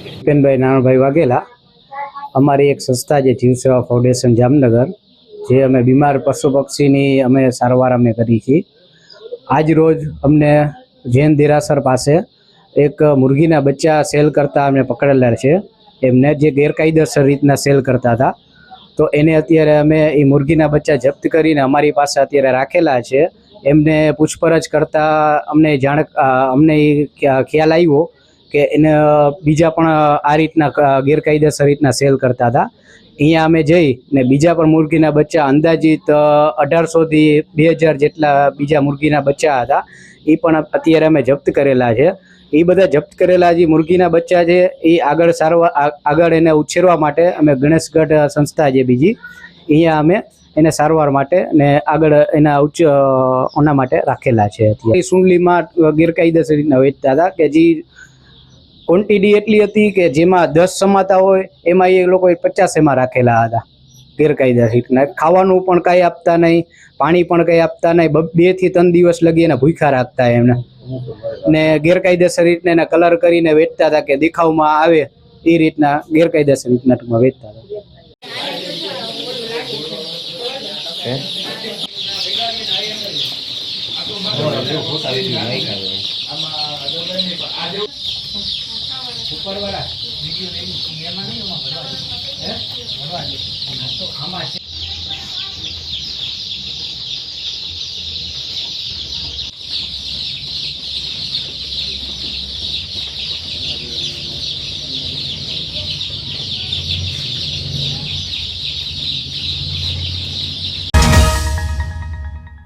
ભૂપેનભાઈ નારણભાઈ વાઘેલા, અમારી એક સંસ્થા જે જીવ સેવા ફાઉન્ડેશન જામનગર, જે અમે બીમાર પશુ પક્ષીની અમે સારવાર અમે કરી છીએ. આજ રોજ અમને જૈન દેરાસર પાસે એક મુરગીના બચ્ચા સેલ કરતા અમને પકડેલા છે. એમને જે ગેરકાયદેસર રીતના સેલ કરતા હતા, તો એને અત્યારે અમે એ મુરગીના બચ્ચા જપ્ત કરીને અમારી પાસે અત્યારે રાખેલા છે. એમને પૂછપરછ કરતા અમને ખ્યાલ આવ્યો કે એને બીજા પણ આ રીતના ગેરકાયદેસર રીતના સેલ કરતા હતા. અહીંયા અમે જઈ ને બીજા પણ મુરગીના બચ્ચા અંદાજિત 1800થી 2000 જેટલા બીજા મુરગીના બચ્ચા હતા, એ પણ અત્યારે અમે જપ્ત કરેલા છે. એ બધા જપ્ત કરેલા જે મુરગીના બચ્ચા છે એ આગળ એને ઉછેરવા માટે અમે ગણેશગઢ સંસ્થા જે બીજી, અહીંયા અમે એને સારવાર માટે ને આગળ એના ઓના માટે રાખેલા છે. અત્યારે સુંડલીમાં ગેરકાયદેસર રીતના વેચતા હતા કે જે ક્વોન્ટિટી એટલી હતી કે જેમાં 10 સમાતા હોય એમાં એ લોકો 50 એમાં રાખેલા હતા ગેરકાયદેસર રીતના. ખાવાનું પણ કાંઈ આપતા નહીં, પાણી પણ કંઈ આપતા નહીં. 2 થી 3 દિવસ લગી એને ભૂખ્યા રાખતા એમને, ને ગેરકાયદેસર રીતના એને કલર કરીને વેચતા હતા કે દેખાવમાં આવે એ રીતના ગેરકાયદેસર રીતના ટૂંકમાં વેચતા હતા. ઉપરવાળા વિડિયો નહીં, એમાં નહીં, એમાં ભરવા દે.